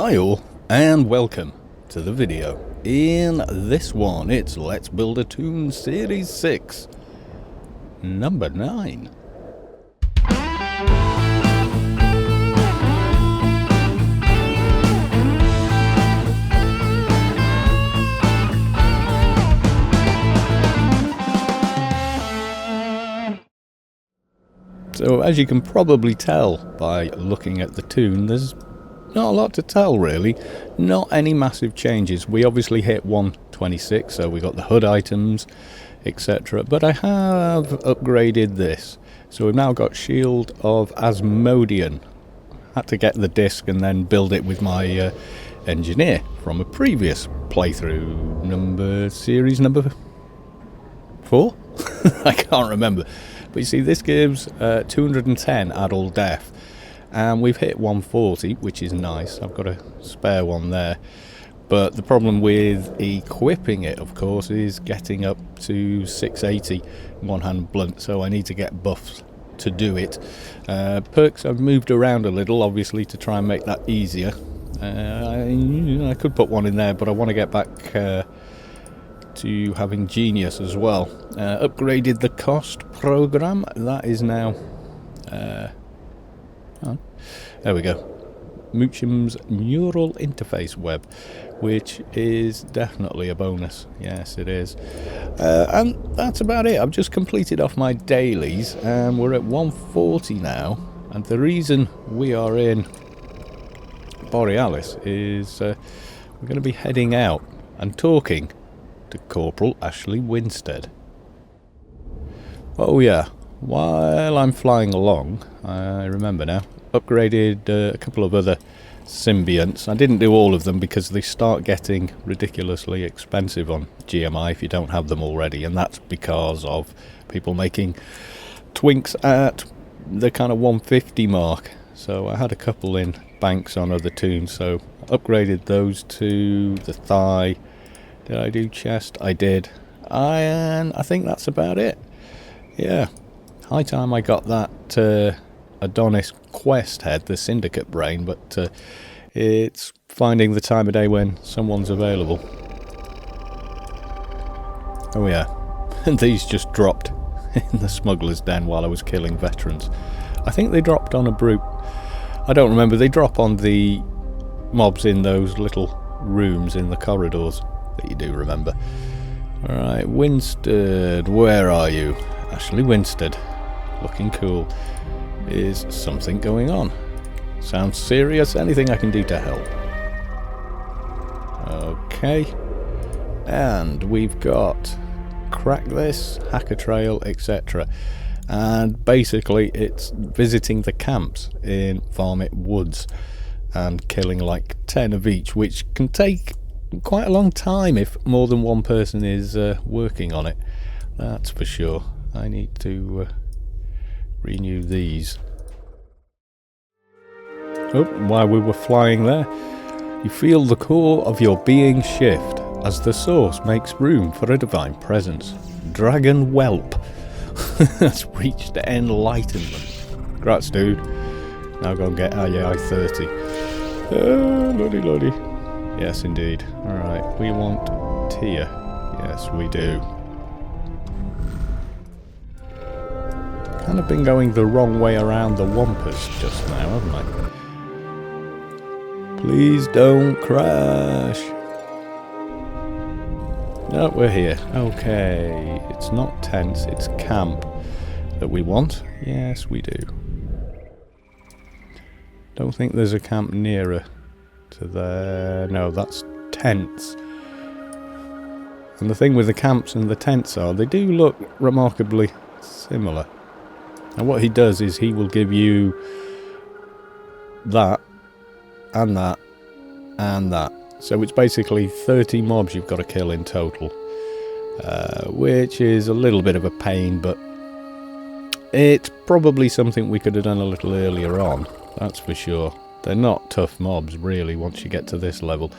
Hi all, and welcome to the video. In this one, it's Let's Build a T00n Series 6, number 9. So as you can probably tell by looking at the T00n, there's not a lot to tell really, not any massive changes. We obviously hit 126, so we got the HUD items, etc. But I have upgraded this, so we've now got Shield of Asmodean. Had to get the disc and then build it with my engineer from a previous playthrough, series number 4? I can't remember. But you see, this gives 210 add-all def. And we've hit 140, which is nice. I've got a spare one there. But the problem with equipping it, of course, is getting up to 680 one-hand blunt. So I need to get buffs to do it. Perks I've moved around a little, obviously, to try and make that easier. I could put one in there, but I want to get back to having Genius as well. Upgraded the cost program. That is now... there we go. Moocham's neural interface web, which is definitely a bonus. Yes, it is. And that's about it. I've just completed off my dailies, and we're at 140 now. And the reason we are in Borealis is we're going to be heading out and talking to Corporal Winstead. Oh yeah, while I'm flying along, I remember now, upgraded a couple of other symbionts. I didn't do all of them because they start getting ridiculously expensive on GMI if you don't have them already, and that's because of people making twinks at the kind of 150 mark. So I had a couple in banks on other T00ns, so upgraded those to the thigh. Did I do chest? I did. And I think that's about it. Yeah, high time I got that Adonis quest head, the syndicate brain, but it's finding the time of day when someone's available. Oh yeah, and these just dropped in the smuggler's den while I was killing veterans. I think they dropped on a brute. I don't remember. They drop on the mobs in those little rooms in the corridors that you do remember. Alright, Winstead, where are you? Winstead, looking cool. Is something going on? Sounds serious. Anything I can do to help? Okay. And we've got crack this, hack a trail, etc. And basically it's visiting the camps in Varmint Woods and killing like 10 of each, which can take quite a long time if more than one person is working on it. That's for sure. I need to renew these. Oh, while we were flying there, you feel the core of your being shift as the source makes room for a divine presence. Dragon Whelp has reached enlightenment. Congrats, dude. Now go and get AI 30. Lordy lordy. Yes, indeed. Alright, we want tier. Yes, we do. Kind of been going the wrong way around the Wampus just now, haven't I? Please don't crash. No, we're here. Okay, it's not tents, it's camp that we want. Yes, we do. Don't think there's a camp nearer to there. No, that's tents. And the thing with the camps and the tents are, they do look remarkably similar. And what he does is he will give you that, and that, and that. So it's basically 30 mobs you've got to kill in total. Which is a little bit of a pain, but it's probably something we could have done a little earlier on. That's for sure. They're not tough mobs, really, once you get to this level.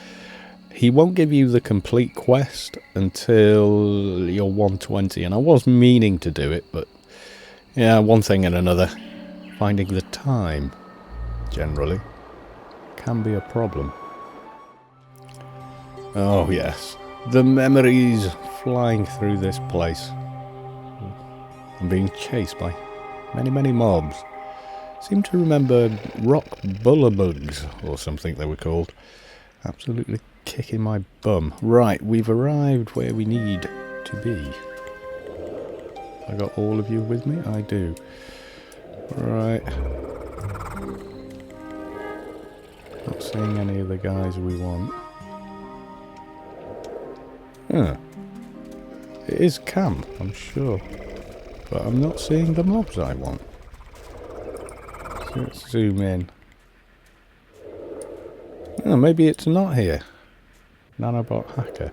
He won't give you the complete quest until you're 120, and I was meaning to do it, but yeah, one thing and another. Finding the time, generally, can be a problem. Oh yes, the memories flying through this place. I'm being chased by many mobs. Seem to remember rock bullabugs or something they were called. Absolutely kicking my bum. Right, we've arrived where we need to be. I got all of you with me? I do. Right. Not seeing any of the guys we want. Huh. It is camp, I'm sure. But I'm not seeing the mobs I want. So let's zoom in. Oh, maybe it's not here. Nanobot hacker.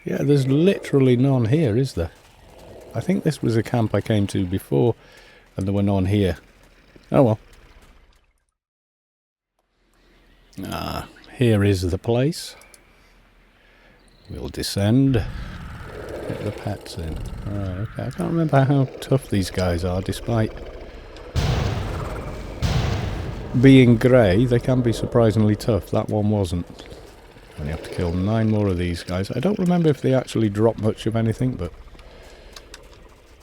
Yeah, there's literally none here, is there? I think this was a camp I came to before, and there were none here. Oh well. Ah, here is the place. We'll descend. Get the pets in. Right, okay. I can't remember how tough these guys are, despite being grey. They can be surprisingly tough. That one wasn't. Only have to kill 9 more of these guys. I don't remember if they actually drop much of anything, but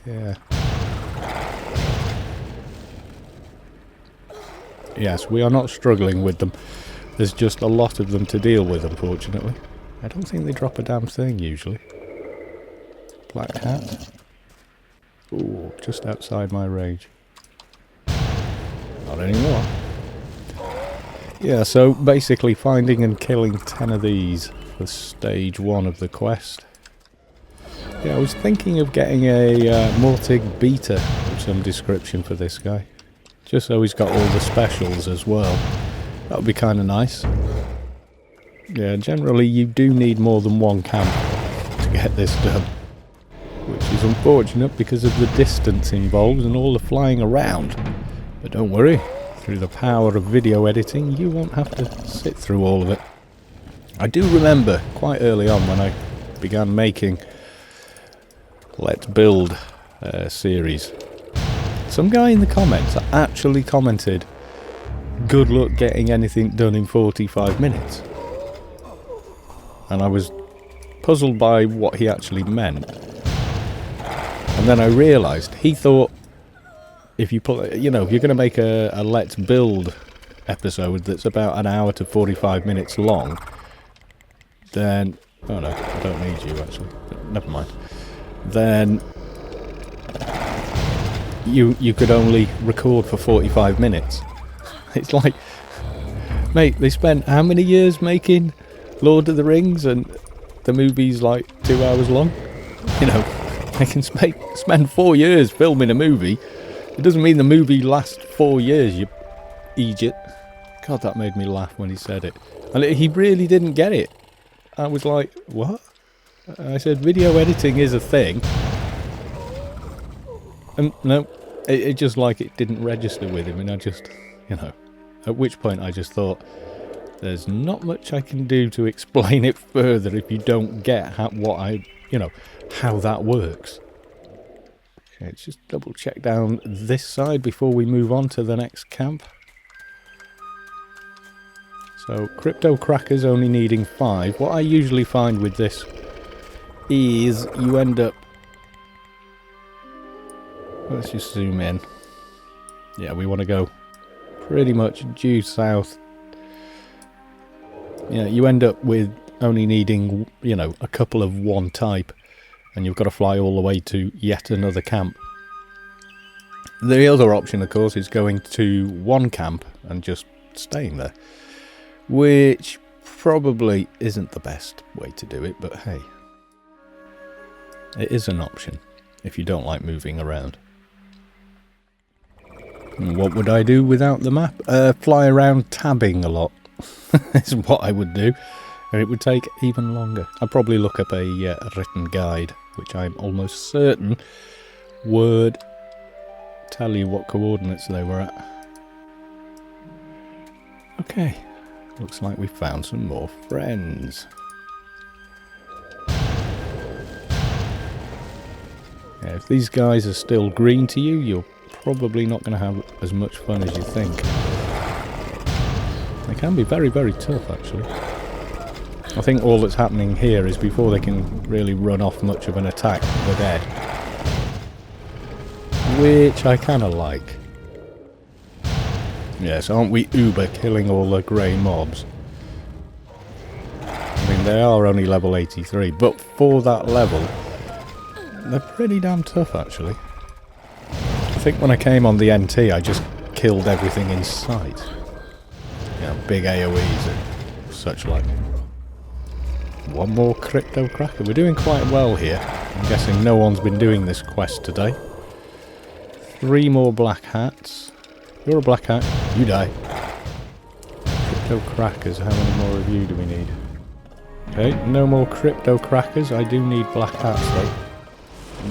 yeah. Yes, we are not struggling with them. There's just a lot of them to deal with, unfortunately. I don't think they drop a damn thing, usually. Black cat. Ooh, just outside my range. Not anymore. Yeah, so basically finding and killing 10 of these for stage 1 of the quest. Yeah, I was thinking of getting a Mortig beta of some description for this guy. Just so he's got all the specials as well. That would be kind of nice. Yeah, generally you do need more than one camp to get this done. Which is unfortunate because of the distance involved and all the flying around. But don't worry, through the power of video editing you won't have to sit through all of it. I do remember quite early on when I began making Let's Build series. Some guy in the comments actually commented, "Good luck getting anything done in 45 minutes." And I was puzzled by what he actually meant. And then I realised he thought if you put, you know, if you're going to make a Let's Build episode that's about an hour to 45 minutes long, then, oh no, I don't need you actually, but never mind. Then you could only record for 45 minutes. It's like, mate, they spent how many years making Lord of the Rings and the movie's like 2 hours long? You know, they can spend 4 years filming a movie. It doesn't mean the movie lasts 4 years, you idiot. God, that made me laugh when he said it. And he really didn't get it. I was like, what? I said, video editing is a thing. And no, it just like it didn't register with him. And I just, you know, at which point I just thought, there's not much I can do to explain it further if you don't get how that works. Okay, let's just double check down this side before we move on to the next camp. So, crypto crackers only needing 5. What I usually find with this is you end up... Let's just zoom in. Yeah, we want to go pretty much due south. Yeah, you end up with only needing, you know, a couple of one type, and you've got to fly all the way to yet another camp. The other option, of course, is going to one camp and just staying there, which probably isn't the best way to do it, but hey, it is an option if you don't like moving around. And what would I do without the map? Fly around tabbing a lot. Is what I would do, and it would take even longer. I'd probably look up a written guide, which I'm almost certain would tell you what coordinates they were at. Okay, looks like we found some more friends. Yeah, if these guys are still green to you, you're probably not going to have as much fun as you think. They can be very, very tough, actually. I think all that's happening here is before they can really run off much of an attack, they're dead. Which I kind of like. Yes, aren't we uber killing all the grey mobs? I mean, they are only level 83, but for that level, they're pretty damn tough, actually. I think when I came on the NT, I just killed everything in sight. Yeah, big AoEs and such like. One more crypto cracker. We're doing quite well here. I'm guessing no one's been doing this quest today. 3 more black hats. You're a black hat. You die. Crypto crackers. How many more of you do we need? Okay, no more crypto crackers. I do need black hats though.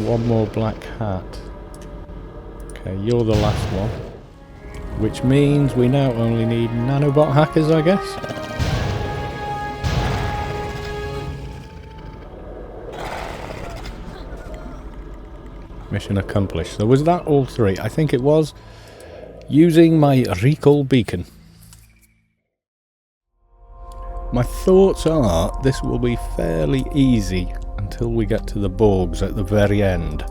1 more black hat. Okay, you're the last one. Which means we now only need nanobot hackers, I guess. Mission accomplished. So was that all 3? I think it was. Using my recall beacon. My thoughts are this will be fairly easy until we get to the Borgs at the very end.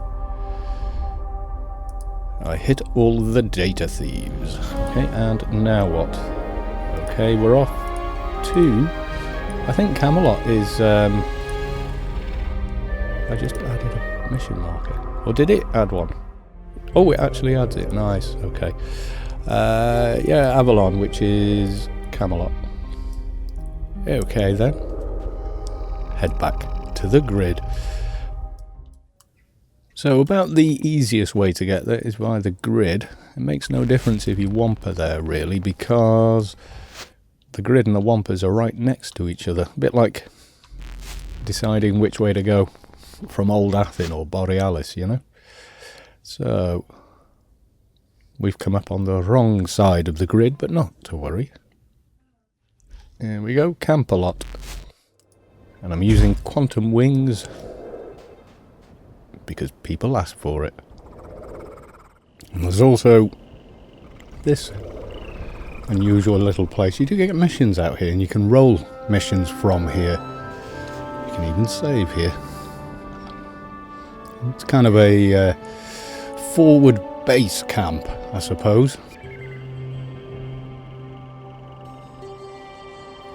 I hit all the data thieves. Okay, and now what? Okay, we're off to... I think Camelot is... I just added a mission marker. Or did it add one? Oh, it actually adds it. Nice. Okay. Yeah, Avalon, which is Camelot. Okay, then. Head back to the grid. So, about the easiest way to get there is by the grid. It makes no difference if you wamper there, really, because the grid and the wampers are right next to each other. A bit like deciding which way to go from Old Athen or Borealis, you know? So, we've come up on the wrong side of the grid, but not to worry. Here we go, Campalot. And I'm using quantum wings because people ask for it. And there's also this unusual little place. You do get missions out here, and you can roll missions from here. You can even save here. It's kind of a forward base camp, I suppose.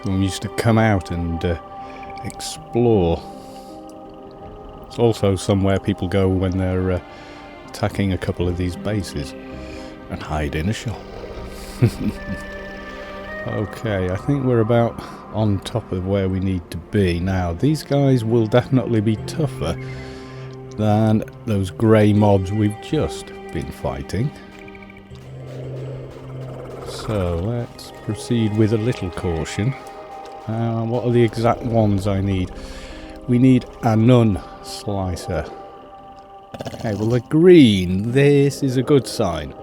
We used to come out and explore. It's also somewhere people go when they're attacking a couple of these bases and hide in a shop. Okay, I think we're about on top of where we need to be. Now, these guys will definitely be tougher than those grey mobs we've just been fighting. So, let's proceed with a little caution. What are the exact ones I need? We need a nun slicer. Okay, well they're green. This is a good sign.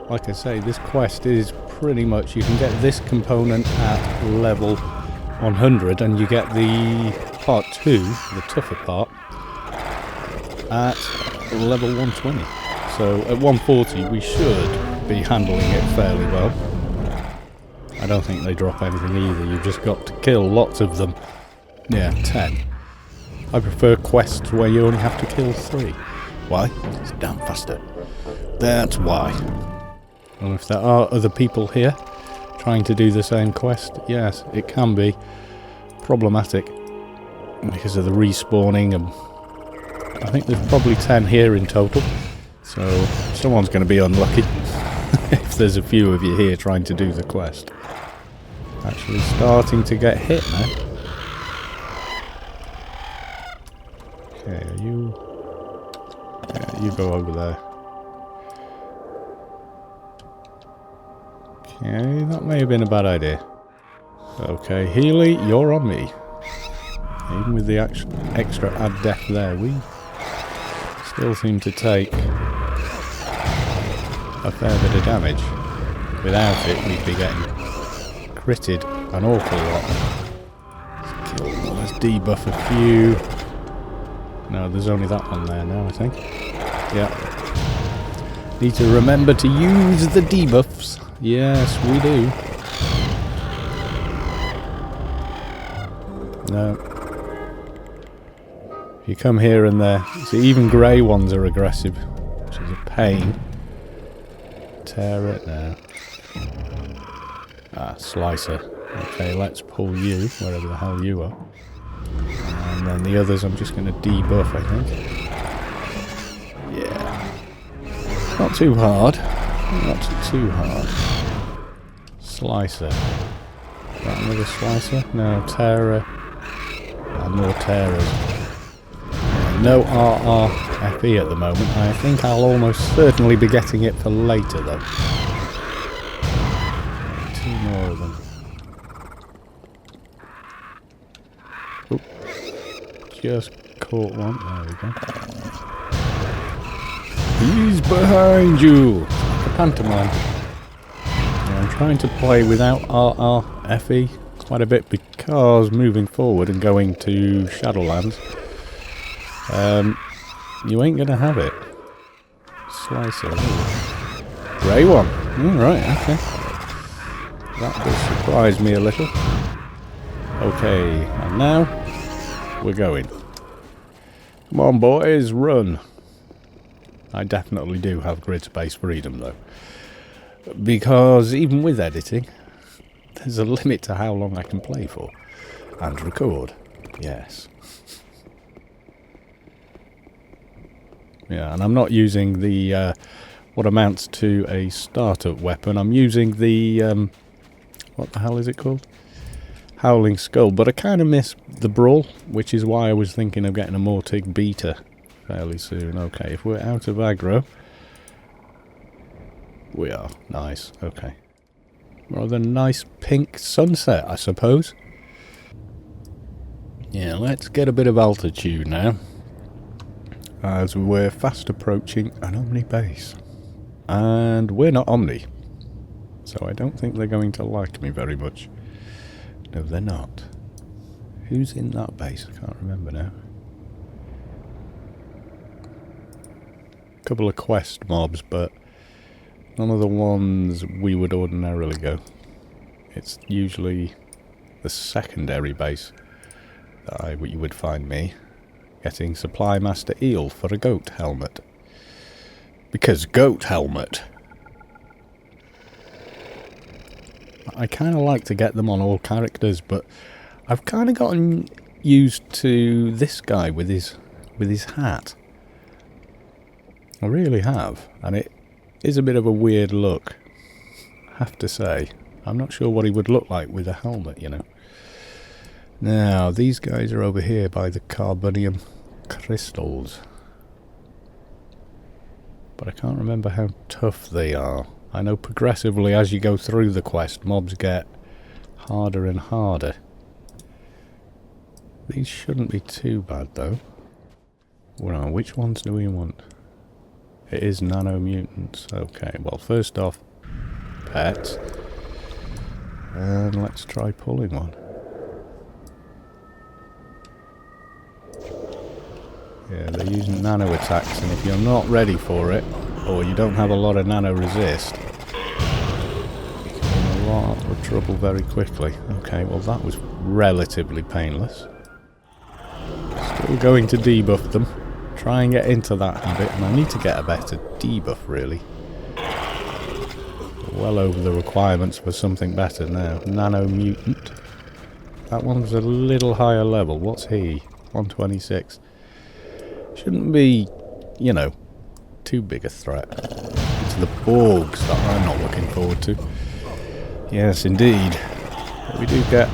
Like I say, this quest is pretty much, you can get this component at level 100 and you get the part 2, the tougher part, at level 120. So at 140 we should be handling it fairly well. I don't think they drop anything either, you've just got to kill lots of them. Yeah, 10. I prefer quests where you only have to kill 3. Why? It's damn faster. That's why. And if there are other people here trying to do the same quest, yes, it can be problematic because of the respawning, and I think there's probably 10 here in total, so someone's going to be unlucky if there's a few of you here trying to do the quest. Actually starting to get hit now. Okay, are you... Yeah, you go over there. Okay, that may have been a bad idea. Okay, Healy, you're on me. Even with the extra add death there, we still seem to take a fair bit of damage. Without it, we'd be getting critted an awful lot. Let's kill them. Let's debuff a few. No, there's only that one there now, I think. Yeah. Need to remember to use the debuffs. Yes, we do. No. If you come here and there, see, even grey ones are aggressive, which is a pain. Tear it now. Ah, slicer. Okay, let's pull you, wherever the hell you are. And then the others I'm just going to debuff, I think. Yeah. Not too hard. Not too hard. Slicer. Is that another slicer? No, terror. And more terrors. No RRFE at the moment. I think I'll almost certainly be getting it for later though. 2 more of them. Oop. Just caught one. There we go. He's behind you! It's a pantomime. Yeah, I'm trying to play without RRFE quite a bit because moving forward and going to Shadowlands, you ain't gonna have it. Slicer. Grey one. Right, okay. That does surprise me a little. Okay, and now we're going. Come on, boys, run. I definitely do have grid space freedom though, because even with editing, there's a limit to how long I can play for and record. Yes. Yeah, and I'm not using the what amounts to a startup weapon. I'm using the what the hell is it called? Howling Skull. But I kind of miss the Brawl, which is why I was thinking of getting a Mortig Beta fairly soon. Okay, if we're out of aggro, we are. Nice. Okay. Rather nice pink sunset, I suppose. Yeah, let's get a bit of altitude now, as we're fast approaching an Omni base. And we're not Omni, so I don't think they're going to like me very much. No, they're not. Who's in that base? I can't remember now. A couple of quest mobs, but none of the ones we would ordinarily go. It's usually the secondary base that you would find me getting Supply Master Eel for a goat helmet. Because goat helmet. I kind of like to get them on all characters, but I've kind of gotten used to this guy with his hat. I really have, and it is a bit of a weird look, I have to say. I'm not sure what he would look like with a helmet, you know. Now, these guys are over here by the carbonium crystals. But I can't remember how tough they are. I know progressively as you go through the quest, mobs get harder and harder. These shouldn't be too bad though. Well, which ones do we want? It is nano mutants. Okay, well first off, pets. And let's try pulling one. Yeah, they're using nano attacks, and if you're not ready for it, or you don't have a lot of nano resist, you can be in a lot of trouble very quickly. Okay, well that was relatively painless. Still going to debuff them. Try and get into that habit, and I need to get a better debuff really. Well over the requirements for something better now. Nano mutant. That one's a little higher level. What's he? 126. Shouldn't be, you know, too big a threat. It's the Borgs that I'm not looking forward to. Yes, indeed. But we do get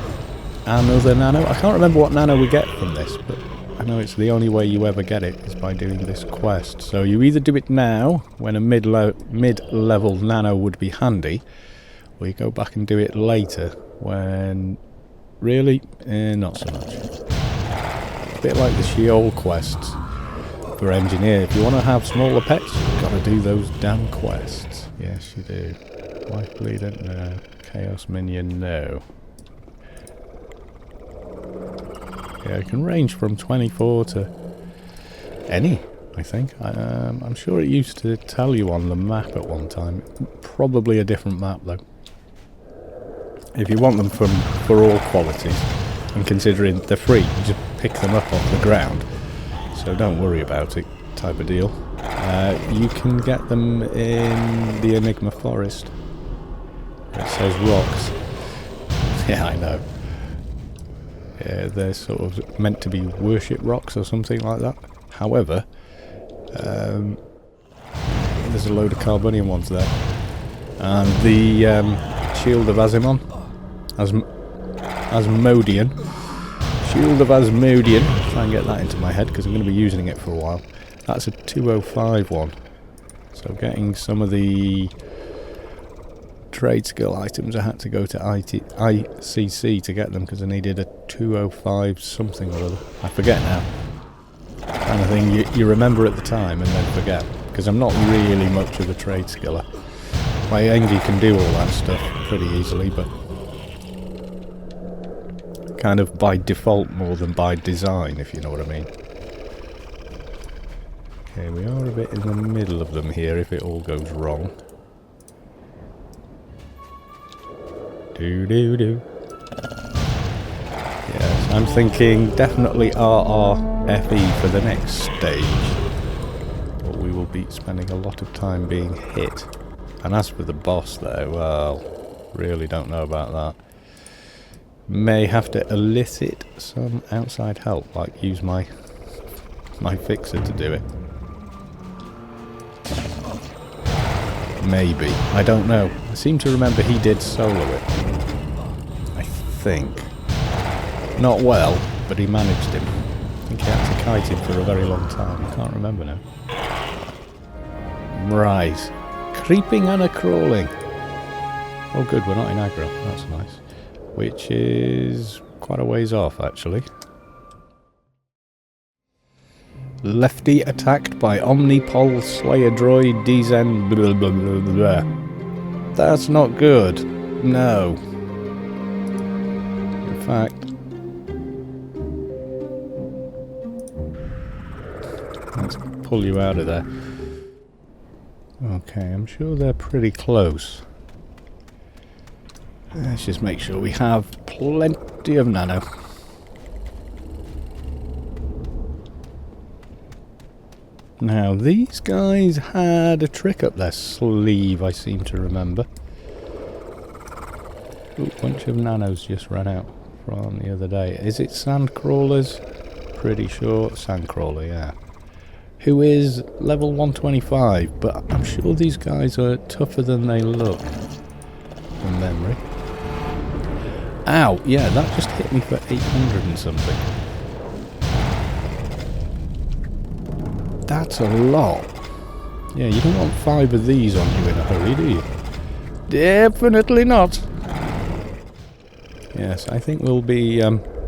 another nano. I can't remember what nano we get from this, but I know it's the only way you ever get it is by doing this quest. So you either do it now, when a mid-level nano would be handy, or you go back and do it later, when... Really? Not so much. It's a bit like the Sheol quests for engineer. If you want to have smaller pets, you've got to do those damn quests. Yes, you do. Life Bleeder? No. Chaos Minion? No. Yeah, it can range from 24 to any, I think. I'm sure it used to tell you on the map at one time. Probably a different map though. If you want them for all qualities. And considering they're free, you just pick them up off the ground. So don't worry about it, type of deal. You can get them in the Enigma Forest. It says rocks. Yeah, I know. Yeah, they're sort of meant to be worship rocks or something like that. However, there's a load of carbonium ones there. And the Shield of Asmodian. Shield of Asmodian. Try and get that into my head because I'm going to be using it for a while. That's a 205 one. So getting some of the trade skill items, I had to go to ICC to get them because I needed a 205 something or other. I forget now. Kind of thing you remember at the time and then forget. Because I'm not really much of a trade skiller. My Engie can do all that stuff pretty easily, but kind of by default more than by design, if you know what I mean. Okay, we are a bit in the middle of them here if it all goes wrong. Do. Yes, I'm thinking definitely RRFE for the next stage. But we will be spending a lot of time being hit. And as for the boss though, well, really don't know about that. May have to elicit some outside help, like use my fixer to do it. Maybe. I don't know. I seem to remember he did solo it. I think. Not well, but he managed him. I think he had to kite him for a very long time. I can't remember now. Right. Creeping and a crawling. Oh good, we're not in aggro. That's nice. Which is quite a ways off, actually. Lefty attacked by Omnipol Slayer Droid t00n blah blah blah blah. That's not good. No. In fact, let's pull you out of there. Okay, I'm sure they're pretty close. Let's just make sure we have plenty of nano. Now, these guys had a trick up their sleeve, I seem to remember. Ooh, bunch of nanos just ran out from the other day. Is it Sandcrawlers? Pretty sure. Sandcrawler, yeah. Who is level 125, but I'm sure these guys are tougher than they look. From memory. Ow! Yeah, that just hit me for 800 and something. That's a lot. Yeah, you don't want 5 of these on you in a hurry, do you? Definitely not. Yes, I think we'll be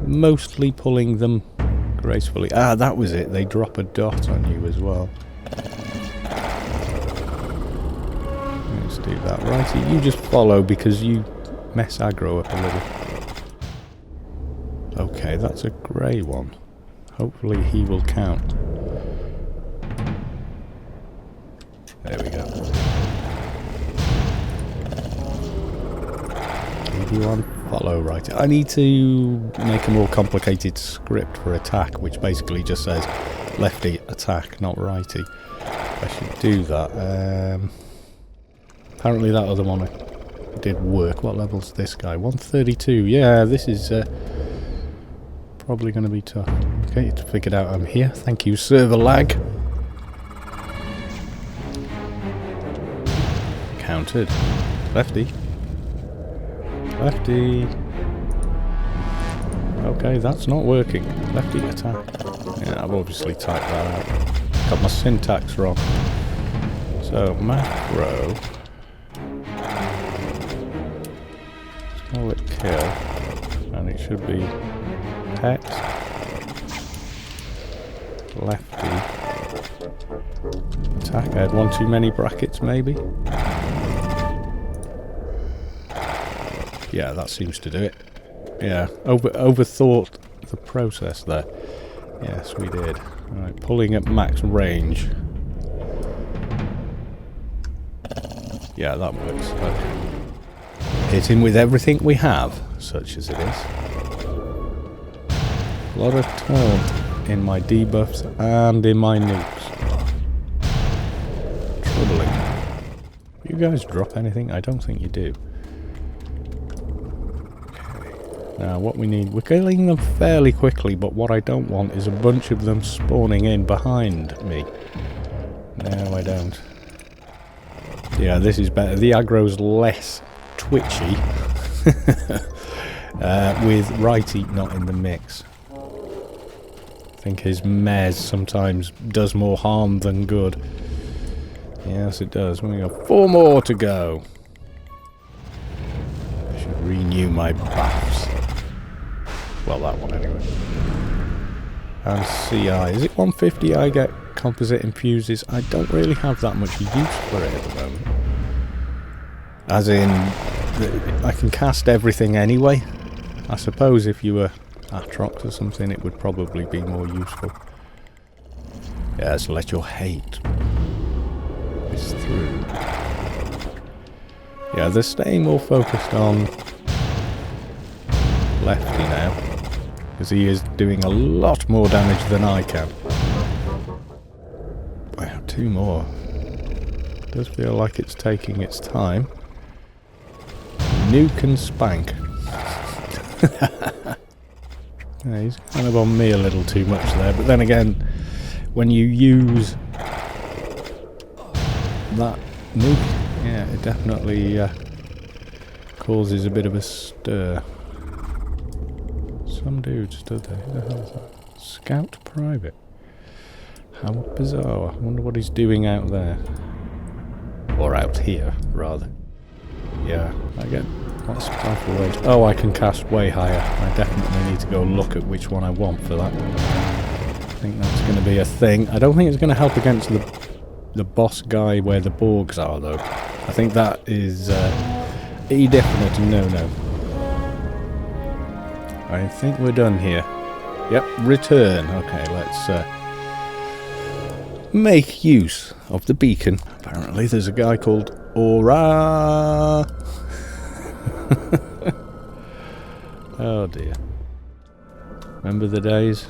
mostly pulling them gracefully. Ah, that was it. They drop a dot on you as well. Let's do that. Righty, you just follow because you mess aggro up a little. Okay, that's a grey one. Hopefully he will count. There we go. Leave you on follow, right. I need to make a more complicated script for attack, which basically just says lefty attack, not righty. I should do that. Apparently that other one did work. What level's this guy? 132. Yeah, this is probably going to be tough. Okay, it's figured out I'm here. Thank you, server lag. Counted. Lefty. Lefty. Okay, that's not working. Lefty attack. Yeah, I've obviously typed that out. Got my syntax wrong. So, macro. Let's call it kill. And it should be text. Lefty. Attack. I had one too many brackets, maybe. Yeah, that seems to do it. Yeah, overthought the process there. Yes, we did. Right, pulling at max range. Yeah, that works. Okay. Hit him with everything we have, such as it is. A lot of taunt in my debuffs and in my nukes. Troubling. You guys drop anything? I don't think you do. Now what we need, we're killing them fairly quickly, but what I don't want is a bunch of them spawning in behind me. No, I don't. Yeah, this is better. The aggro's less twitchy. With Righty not in the mix. I think his mez sometimes does more harm than good. Yes, it does. We got 4 more to go. I should renew my buffs. Well, that one anyway. And CI. Is it 150 I get composite infuses? I don't really have that much use for it at the moment. As in, I can cast everything anyway. I suppose if you were Atrox or something, it would probably be more useful. Yes, let your hate whiz through. Yeah, they're staying more focused on Lefty now, because he is doing a lot more damage than I can. Wow, 2 more. Does feel like it's taking its time. Nuke and spank. Yeah, he's kind of on me a little too much there, but then again, when you use that nuke, yeah, it definitely causes a bit of a stir. Some dude stood there. Who the hell is that? Scout Private. How bizarre. I wonder what he's doing out there. Or out here, rather. Yeah, I get lots of rifle range. Oh, I can cast way higher. I definitely need to go look at which one I want for that. I think that's going to be a thing. I don't think it's going to help against the boss guy where the Borgs are, though. I think that is a definite no-no. I think we're done here. Yep, return. Okay, let's make use of the beacon. Apparently there's a guy called Aura. Oh dear. Remember the days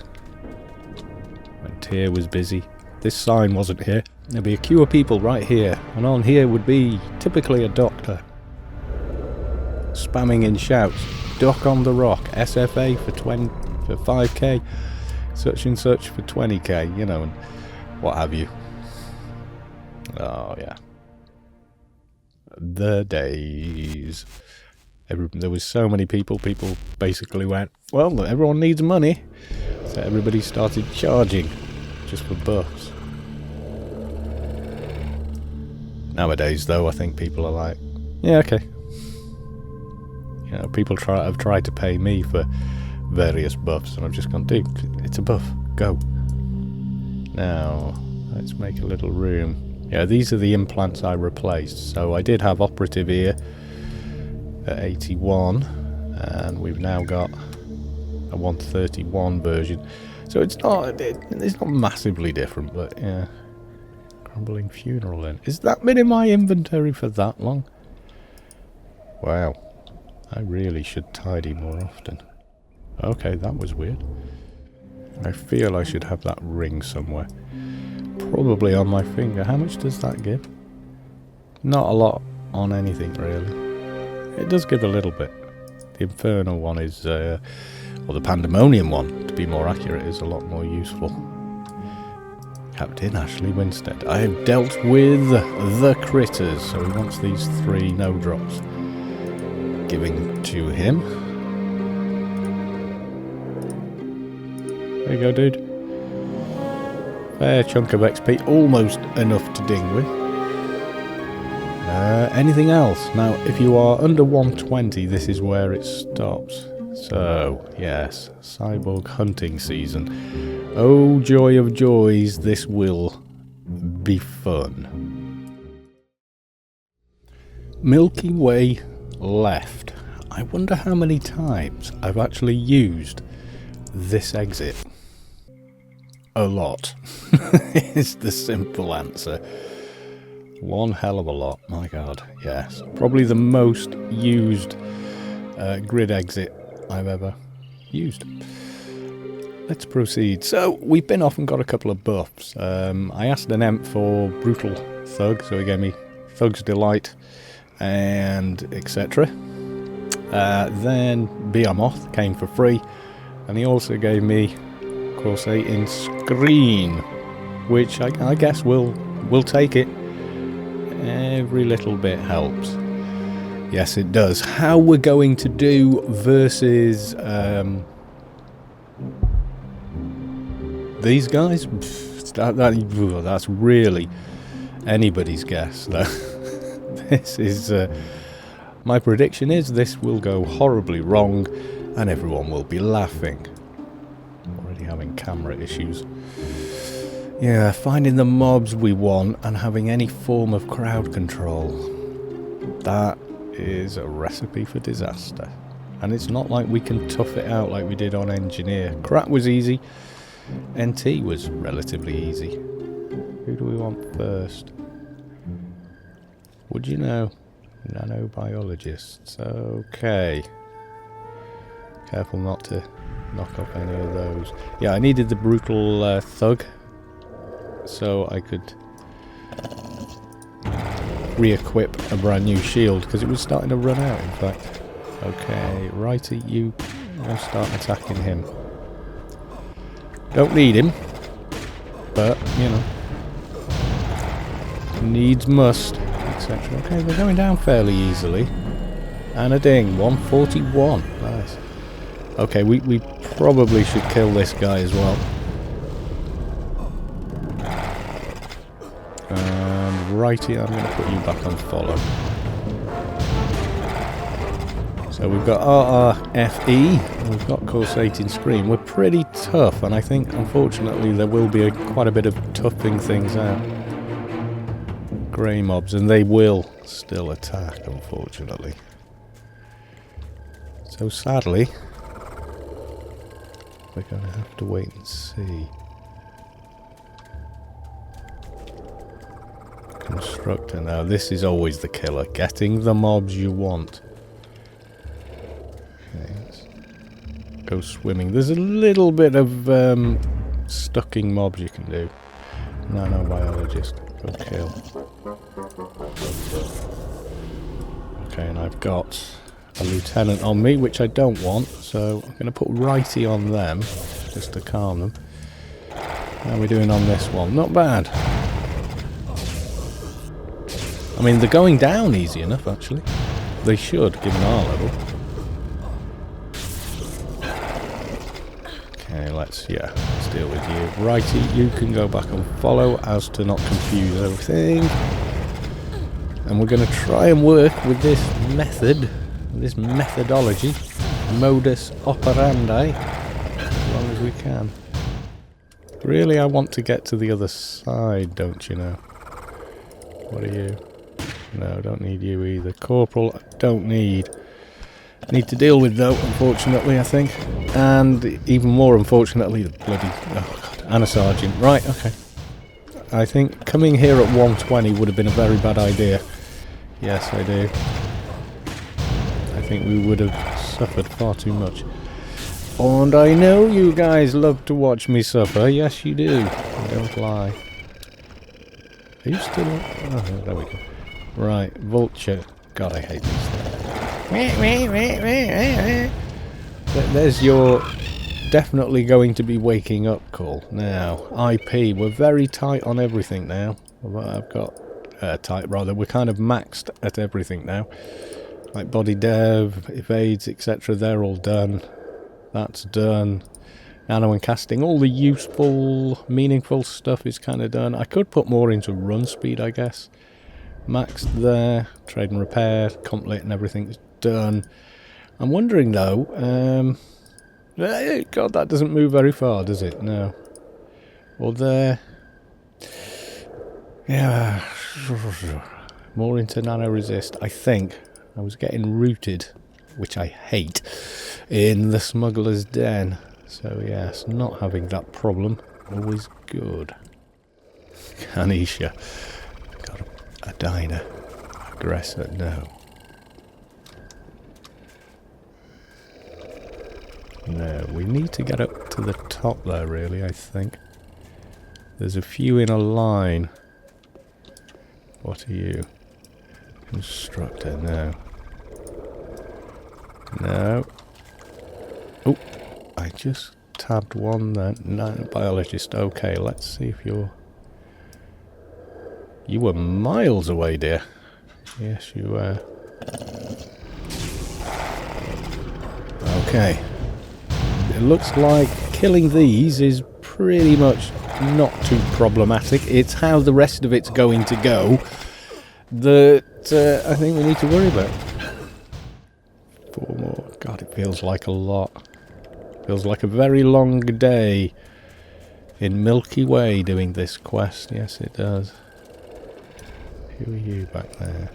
when Tyr was busy? This sign wasn't here. There'd be a queue of people right here, and on here would be typically a doctor spamming in shouts. Doc on the rock, SFA for 5k, such and such for 20k, you know, and what have you. Oh yeah. The days. There was so many people basically went, well, everyone needs money, so everybody started charging just for buffs. Nowadays though, I think people are like, yeah, okay. You know, people have tried to pay me for various buffs, and I've just gone, dude, it's a buff, go. Now, let's make a little room. Yeah, these are the implants I replaced. So I did have operative ear at 81, and we've now got a 131 version. So it's not massively different, but yeah. Crumbling funeral then. Has that been in my inventory for that long? Wow. I really should tidy more often. Okay, that was weird. I feel I should have that ring somewhere. Probably on my finger. How much does that give? Not a lot on anything, really. It does give a little bit. The Infernal one is, or the Pandemonium one, to be more accurate, is a lot more useful. Captain Ashley Winstead. I have dealt with the critters, so he wants these 3 no-drops. Giving to him. There you go, dude. Fair chunk of XP, almost enough to ding with. Anything else? Now, if you are under 120, this is where it stops. So, yes, cyborg hunting season. Oh, joy of joys, this will be fun. Milky Way left. I wonder how many times I've actually used this exit. A lot. Is the simple answer. One hell of a lot, my god, yes. Probably the most used grid exit I've ever used. let's proceed. So, we've been off and got a couple of buffs. I asked an emp for Brutal Thug, so he gave me Thug's Delight and etc. Then Behemoth came for free, and he also gave me Corporal Screen, which I guess we'll take it. Every little bit helps. Yes, it does. How we're going to do versus these guys? That's really anybody's guess. This is my prediction is this will go horribly wrong, and everyone will be laughing. Already having camera issues. Yeah, finding the mobs we want and having any form of crowd control. That is a recipe for disaster. And it's not like we can tough it out like we did on Engineer. Crack was easy. NT was relatively easy. Who do we want first? Would you know? Nanobiologists. Okay. Careful not to knock off any of those. Yeah, I needed the Brutal Thug, so I could re-equip a brand new shield, because it was starting to run out, in fact. Okay, righty, you go start attacking him. Don't need him, but, you know, needs must, etc. Okay, we're going down fairly easily. And a ding, 141, nice. Okay, we probably should kill this guy as well. Righty, I'm going to put you back on follow. So we've got RRFE, we've got Corporal Screen. We're pretty tough, and I think, unfortunately, there will be quite a bit of toughing things out. Grey mobs, and they will still attack, unfortunately. So sadly, we're going to have to wait and see. Constructor. Now this is always the killer, getting the mobs you want. Okay, let's go swimming. There's a little bit of stucking mobs you can do. Nanobiologist, go kill. Okay, and I've got a lieutenant on me, which I don't want, so I'm going to put righty on them just to calm them. How are we doing on this one? Not bad. I mean, they're going down easy enough, actually. They should, given our level. Okay, let's deal with you. Righty, you can go back and follow, as to not confuse everything. And we're going to try and work with this method, this methodology, modus operandi, as long as we can. Really, I want to get to the other side, don't you know? What are you? No, don't need you either. Corporal, I don't need. Need to deal with, though, unfortunately, I think. And even more unfortunately, the bloody... Oh, God. And a sergeant. Right, okay. I think coming here at 120 would have been a very bad idea. Yes, I do. I think we would have suffered far too much. And I know you guys love to watch me suffer. Yes, you do. Don't lie. Are you still... Oh, there we go. Right, Vulture. God, I hate this. There's your definitely going to be waking up call. Now, IP. We're very tight on everything now. I've got... tight, rather. We're kind of maxed at everything now. Like body dev, evades, etc. They're all done. That's done. Nano and casting. All the useful, meaningful stuff is kind of done. I could put more into run speed, I guess. Maxed there. Trade and repair, complet and everything is done. I'm wondering though, God, that doesn't move very far, does it? No. Or there. Yeah. More into nano resist. I think I was getting rooted, which I hate, in the smuggler's den. So yes, not having that problem, always good. Canisha. Got a diner. Aggressor, no. No, we need to get up to the top there, really, I think. There's a few in a line. What are you? Constructor, no. No. Oh, I just tabbed one then. Nanobiologist. Okay, let's see if you're... You were miles away, dear. Yes, you were. Okay. It looks like killing these is pretty much not too problematic. It's how the rest of it's going to go that I think we need to worry about. 4 more. God, it feels like a lot. Feels like a very long day in Milky Way doing this quest. Yes, it does. Who are you back there?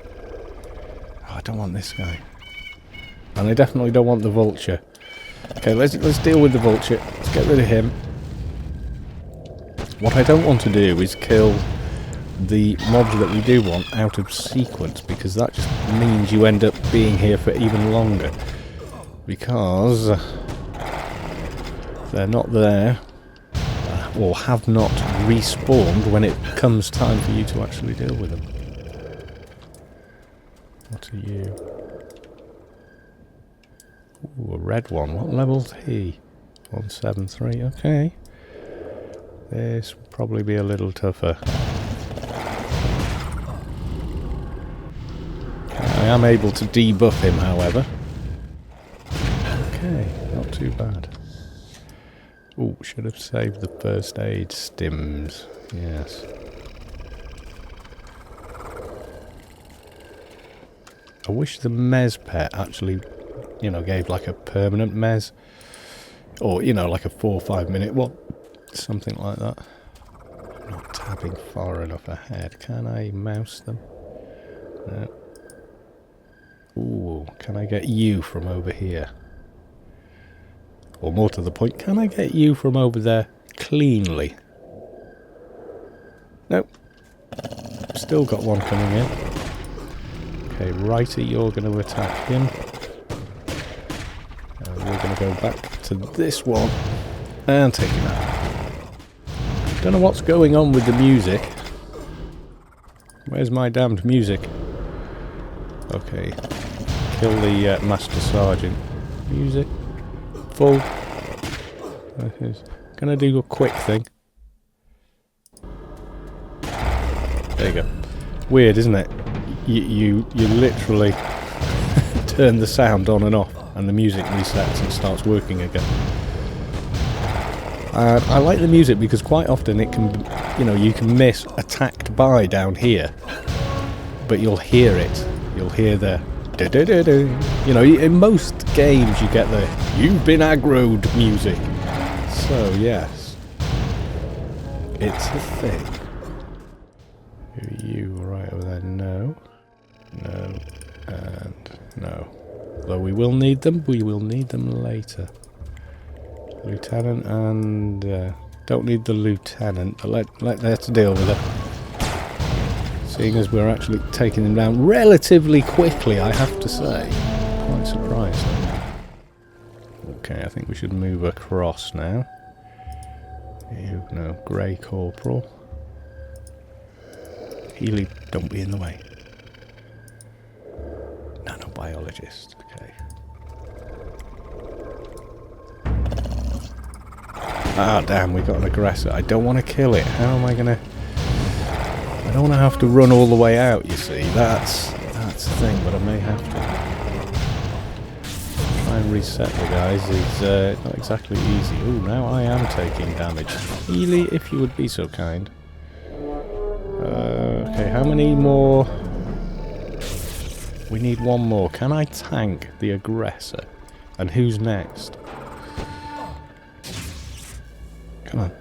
Oh, I don't want this guy. And I definitely don't want the vulture. Okay, let's deal with the vulture. Let's get rid of him. What I don't want to do is kill the mobs that we do want out of sequence, because that just means you end up being here for even longer. Because they're not there, or have not respawned when it comes time for you to actually deal with them. What are you? Ooh, a red one. What level's he? 173, okay. This will probably be a little tougher. I am able to debuff him, however. Okay, not too bad. Ooh, should have saved the first aid stims. Yes. I wish the mez pet actually, you know, gave like a permanent mez. Or, you know, like a 4 or 5 minute one. Something like that. I'm not tabbing far enough ahead. Can I mouse them? No. Ooh, can I get you from over here? Or more to the point, can I get you from over there cleanly? Nope. Still got one coming in. Okay, righty, you're going to attack him. And we're going to go back to this one and take him out. Don't know what's going on with the music. Where's my damned music? Okay. Kill the Master Sergeant. Music. Full. Gonna do a quick thing. There you go. Weird, isn't it? You literally turn the sound on and off, and the music resets and starts working again. I like the music because quite often it can, you know, you can miss attacked by down here, but you'll hear it. You'll hear the do-do-do-do. You know, in most games you get the "you've been aggroed" music. So yes, it's a thing. Who are you right over there? No, no, and no. Though we will need them. We will need them later. Lieutenant and don't need the lieutenant, but let's deal with it. Seeing as we're actually taking them down relatively quickly, I have to say. Quite surprised. Okay, I think we should move across now. No, grey corporal. Healy, don't be in the way. Nanobiologist, okay. Ah, damn, we got an aggressor. I don't want to kill it. How am I going to... I don't want to have to run all the way out, you see. That's the thing, but I may have to. Try and reset the guys is not exactly easy. Ooh, now I am taking damage. Healy, if you would be so kind. Okay, how many more? We need one more. Can I tank the aggressor? And who's next? Come on.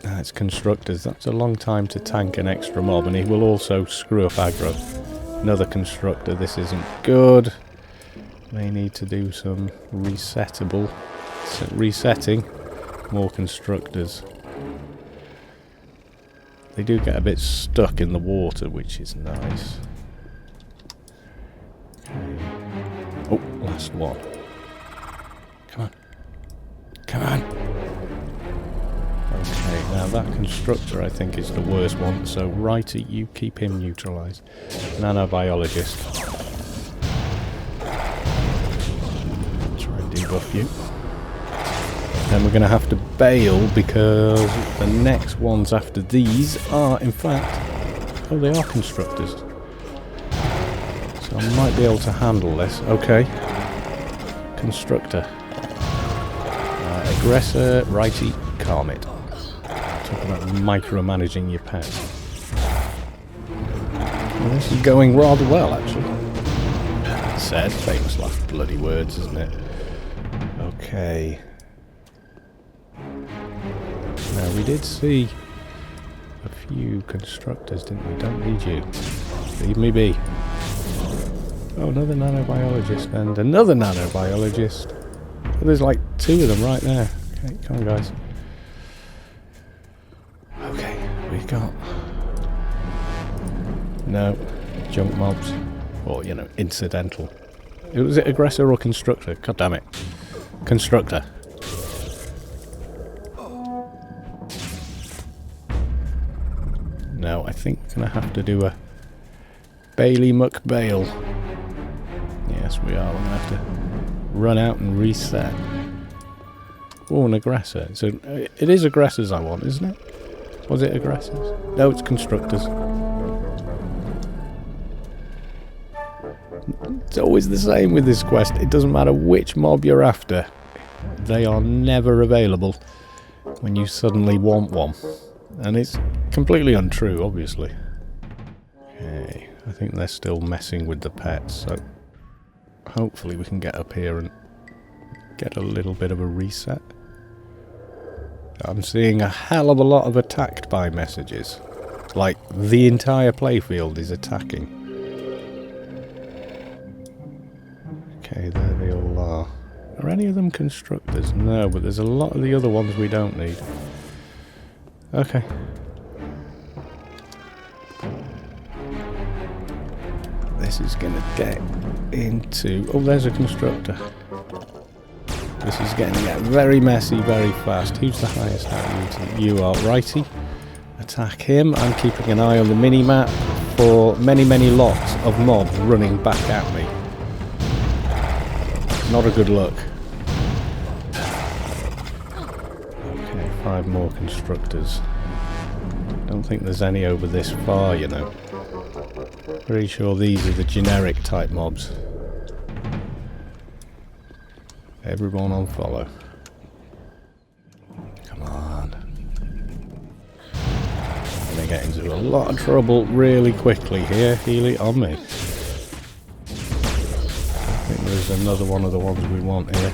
Ah, it's constructors. That's a long time to tank an extra mob, and he will also screw up aggro. Another constructor. This isn't good. May need to do some resetting. More constructors. They do get a bit stuck in the water, which is nice. Okay. Oh, last one. Come on. Come on. Okay, now that constructor I think is the worst one, so Righty, you keep him neutralised. Nanobiologist. Try and debuff you. Then we're going to have to bail because the next ones after these are, in fact... Oh, they are constructors. So I might be able to handle this. Okay. Constructor. Aggressor, Righty, calm it. Talk about micromanaging your pets. Well, this is going rather well, actually. Said, famous last bloody words, isn't it? Okay. Now, we did see a few constructors, didn't we? Don't need you. Leave me be. Oh, another nanobiologist and another nanobiologist. Oh, there's like 2 of them right there. Okay, come on, guys. Okay, we got... No, junk mobs. Or, you know, incidental. Was it aggressor or constructor? God damn it. Constructor. No, I think we're going to have to do a Bailey McBail. Yes, we are. We're going to have to run out and reset. Oh, an aggressor. So it is aggressors I want, isn't it? Was it aggressors? No, it's constructors. It's always the same with this quest. It doesn't matter which mob you're after. They are never available when you suddenly want one. And it's completely untrue, obviously. Okay, I think they're still messing with the pets, so hopefully we can get up here and get a little bit of a reset. I'm seeing a hell of a lot of attacked by messages. Like, the entire playfield is attacking. Okay, there they all are. Are any of them constructors? No, but there's a lot of the other ones we don't need. Okay. This is going to get into... Oh, there's a constructor. This is getting to get very messy very fast. Who's the highest out? You are. Righty. Attack him. I'm keeping an eye on the mini-map for many, many lots of mobs running back at me. Not a good look. Okay, 5 more constructors. Don't think there's any over this far, you know. Pretty sure these are the generic type mobs. Everyone on follow. Come on. I'm going to get into a lot of trouble really quickly here. Heal it on me. I think there's another one of the ones we want here.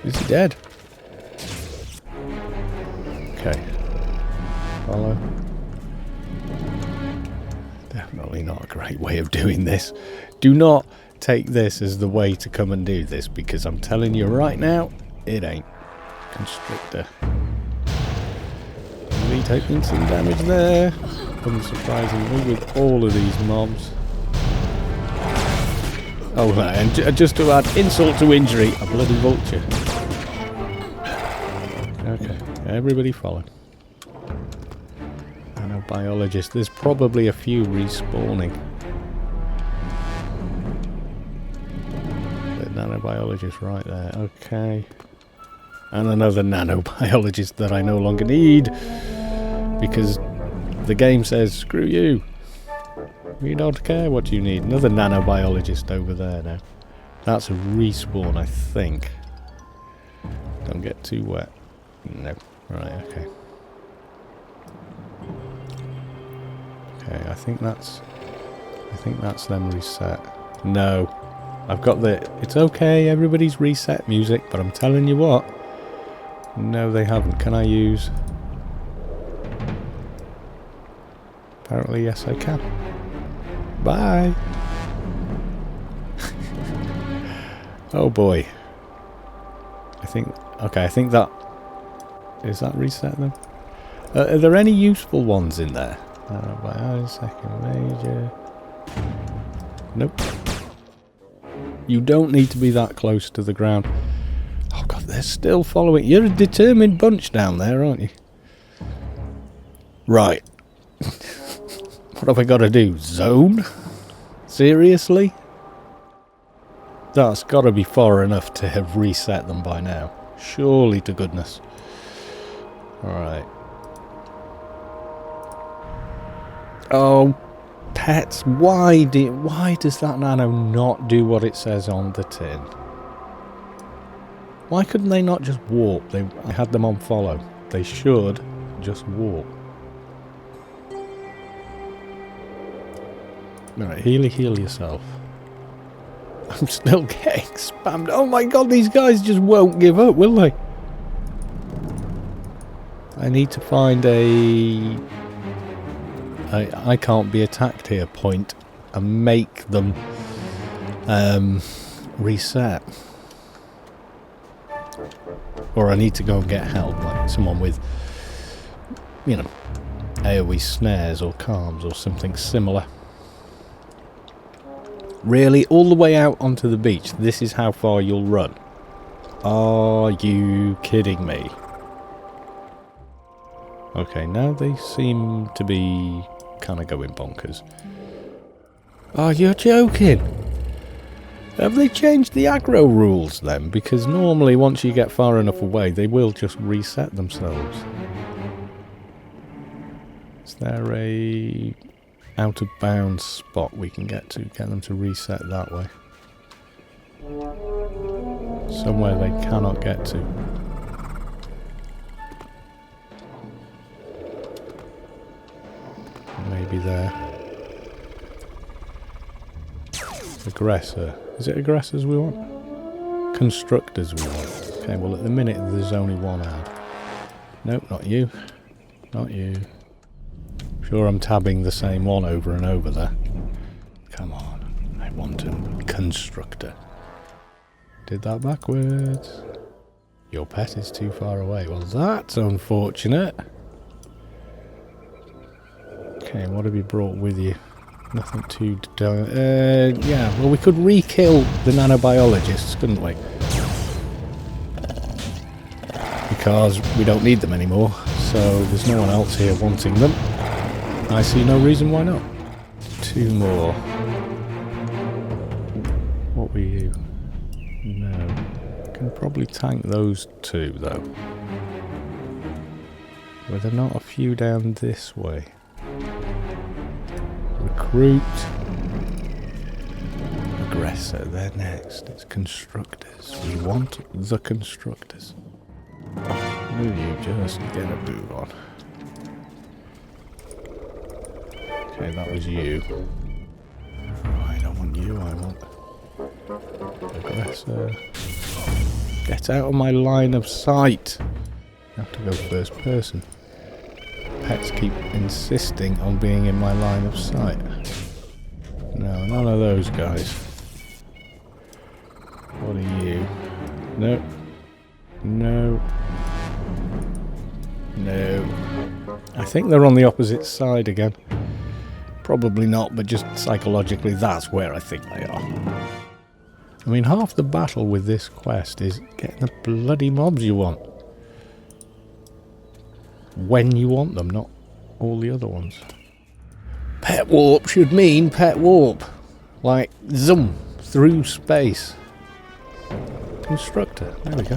Is he dead? Okay. Follow. Definitely not a great way of doing this. Do not take this as the way to come and do this, because I'm telling you right now, it ain't. Constrictor. Really taking some damage there. Unsurprisingly, with all of these mobs. Oh, and just to add insult to injury, a bloody vulture. Okay, everybody follow. Nanobiologist. There's probably a few respawning. The nanobiologist right there. Okay. And another nanobiologist that I no longer need. Because the game says, screw you. We don't care what you need. Another nanobiologist over there now. That's a respawn, I think. Don't get too wet. No. Right, okay. Okay, I think that's them reset. No. I've got the... It's okay, everybody's reset music, but I'm telling you what. No, they haven't. Can I use... Apparently, yes, I can. Bye! Oh boy. I think... Okay, I think that... Is that reset them? Are there any useful ones in there? By second major... Nope. You don't need to be that close to the ground. Oh god, they're still following. You're a determined bunch down there, aren't you? Right. What have I got to do? Zone? Seriously? That's got to be far enough to have reset them by now. Surely to goodness. Alright. Oh, pets. Why does that nano not do what it says on the tin? Why couldn't they not just warp? I had them on follow. They should just warp. Alright, heal yourself. I'm still getting spammed. Oh my god, these guys just won't give up, will they? I need to find a... I can't be attacked here point and make them reset. Or I need to go and get help, like someone with, you know, AoE snares or calms or something similar. Really? All the way out onto the beach? This is how far you'll run? Are you kidding me? Okay, now they seem to be kind of going bonkers. Oh, you're joking! Have they changed the aggro rules then? Because normally once you get far enough away, they will just reset themselves. Is there a out of bounds spot we can get them to reset that way? Somewhere they cannot get to. Maybe there. Aggressor. Is it aggressors we want? Constructors we want. Okay, well at the minute there's only one ad. Nope, not you. Not you. Sure I'm tabbing the same one over and over there. Come on. I want a constructor. Did that backwards. Your pet is too far away. Well, that's unfortunate. Okay, what have you brought with you? Nothing too... yeah, well we could re-kill the nanobiologists, couldn't we? Because we don't need them anymore, so there's no one else here wanting them. I see no reason why not. 2 more. What were you? No. Can probably tank those 2 though. Were there not a few down this way? Recruit. Aggressor, they're next. It's constructors. We want the constructors. Will you just get a boot on? Okay, that was you. Oh, I don't want you, I want... Aggressor. Get out of my line of sight! I have to go first person. Pets keep insisting on being in my line of sight. No, none of those guys. What are you? No. No. No. I think they're on the opposite side again. Probably not, but just psychologically that's where I think they are. I mean, half the battle with this quest is getting the bloody mobs you want. When you want them, not all the other ones. Pet warp should mean pet warp. Like, zoom, through space. Constructor, there we go.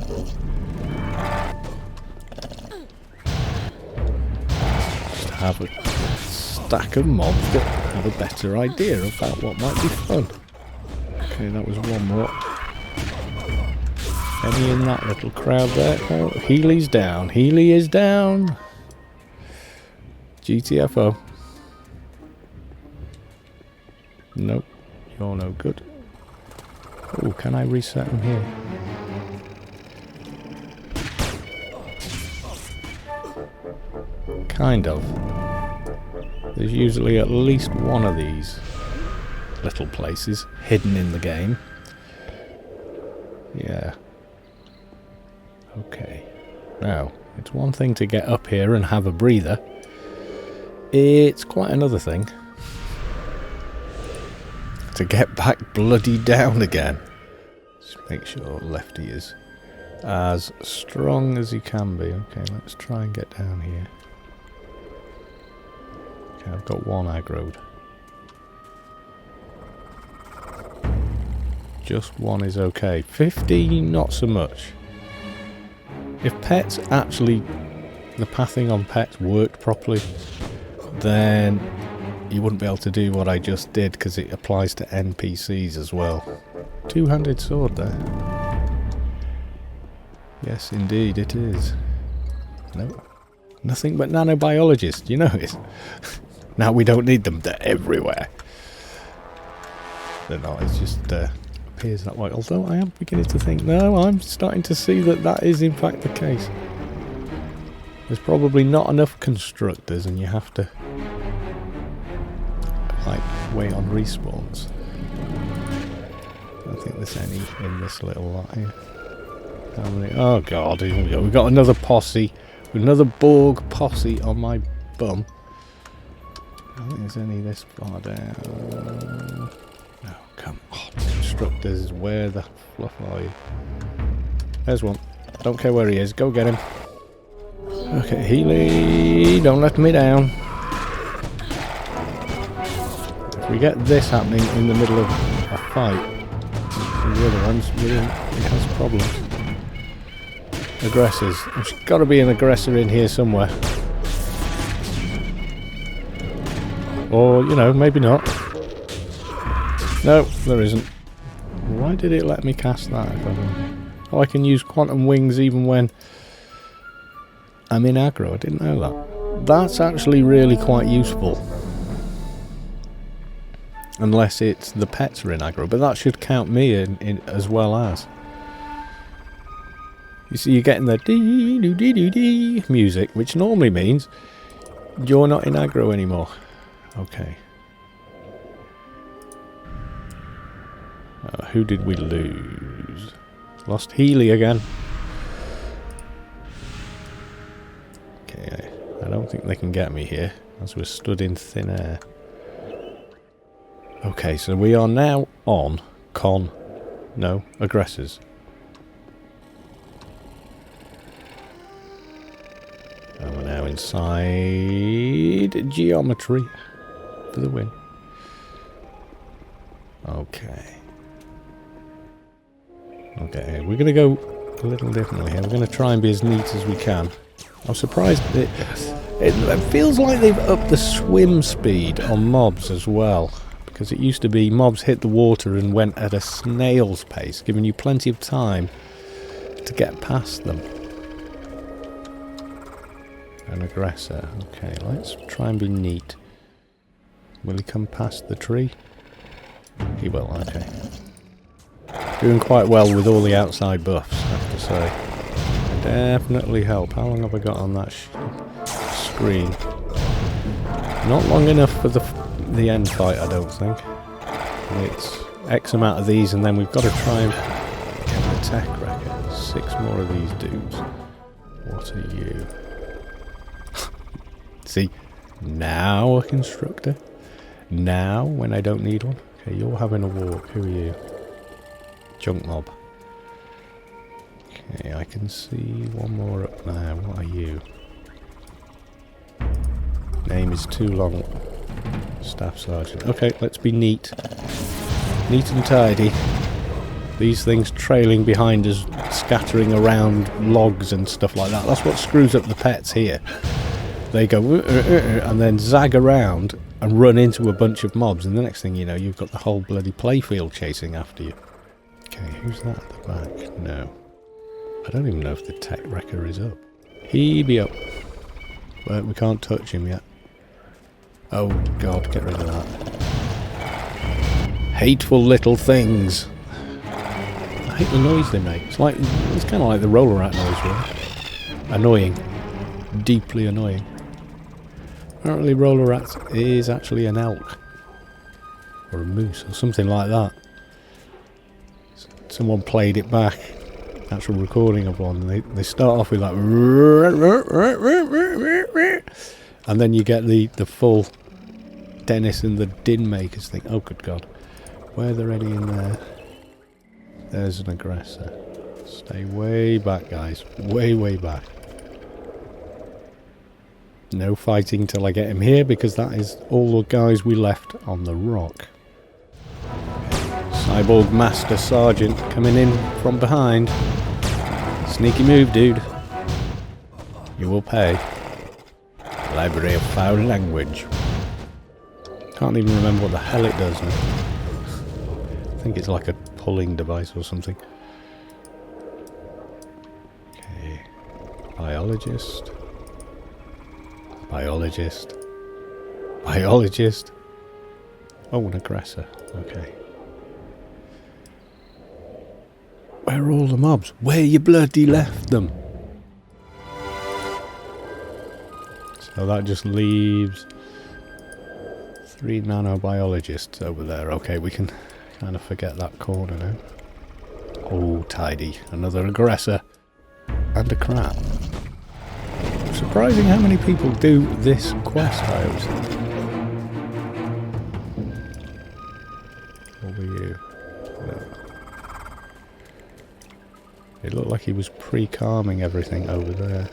Just have a stack of mobs that have a better idea about what might be fun. Okay, that was one more. Any in that little crowd there? Oh, Healy's down. Healy is down. GTFO. Nope, you're no good. Oh, can I reset him here? Kind of. There's usually at least one of these little places hidden in the game. Yeah. Okay. Now, it's one thing to get up here and have a breather. It's quite another thing to get back bloody down again. Just make sure Lefty is as strong as he can be. Okay, let's try and get down here. Okay, I've got one aggroed. Just one is okay. 15, not so much. If pets actually, the pathing on pets worked properly, then you wouldn't be able to do what I just did, because it applies to NPCs as well. Two-handed sword there. Yes, indeed, it is. No, nothing but nanobiologists, you know it. Now we don't need them, they're everywhere. They're not, it's just appears that way. Although I am beginning to think, no, I'm starting to see that that is in fact the case. There's probably not enough constructors and you have to like wait on respawns. I don't think there's any in this little lot here. How many? Oh god, here we go. We've got another posse. Another Borg posse on my bum. I don't think there's any this far down. No, come on. Constructors, where the fluff are you? There's one. Don't care where he is. Go get him. Okay, Healy, don't let me down. If we get this happening in the middle of a fight, the other ones, it has problems. Aggressors. There's got to be an aggressor in here somewhere. Or, you know, maybe not. No, there isn't. Why did it let me cast that? Oh, I can use quantum wings even when I'm in aggro. I didn't know that. That's actually really quite useful. Unless it's the pets are in aggro. But that should count me in as well as. You see, you're getting the dee-doo-dee-doo-dee music, which normally means you're not in aggro anymore. Okay. Who did we lose? Lost Healy again. Okay, I don't think they can get me here, as we're stood in thin air. Okay, so we are now on aggressors. And we're now inside geometry for the win. Okay. Okay, we're going to go a little differently here. We're going to try and be as neat as we can. I'm surprised it feels like they've upped the swim speed on mobs as well. Because it used to be mobs hit the water and went at a snail's pace, giving you plenty of time to get past them. An aggressor. Okay, let's try and be neat. Will he come past the tree? He will, okay. Doing quite well with all the outside buffs, I have to say. Definitely help. How long have I got on that screen? Not long enough for the end fight, I don't think. It's X amount of these, and then we've got to try and get the tech record. 6 more of these dudes. What are you? See, now a constructor. Now, when I don't need one. Okay, you're having a walk. Who are you? Junk mob. Okay, I can see one more up there. What are you? Name is too long. Staff sergeant. Okay, let's be neat. Neat and tidy. These things trailing behind us, scattering around logs and stuff like that. That's what screws up the pets here. They go and then zag around and run into a bunch of mobs, and the next thing you know, you've got the whole bloody playfield chasing after you. Okay, who's that at the back? No. I don't even know if the tech wrecker is up. He be up. But we can't touch him yet. Oh god, get rid of that. Hateful little things. I hate the noise they make. It's kind of like the roller rat noise, really. Annoying. Deeply annoying. Apparently roller rat is actually an elk. Or a moose, or something like that. Someone played it back. Actual recording of one. They start off with like... And then you get the full Dennis and the Din Makers thing. Oh, good God. Were there any in there? There's an aggressor. Stay way back, guys. Way, way back. No fighting till I get him here, because that is all the guys we left on the rock. Cyborg Master Sergeant coming in from behind. Sneaky move, dude. You will pay. Library of Foul Language. Can't even remember what the hell it does now. I think it's like a pulling device or something. Okay. Biologist. Biologist. Biologist. Oh, an aggressor. Okay. Where are all the mobs? Where you bloody left them? So that just leaves 3 nanobiologists over there. Okay, we can kind of forget that corner now. Oh, tidy. Another aggressor. And a crap. Surprising how many people do this quest, I always think. What were you? No. It looked like he was pre-calming everything over there.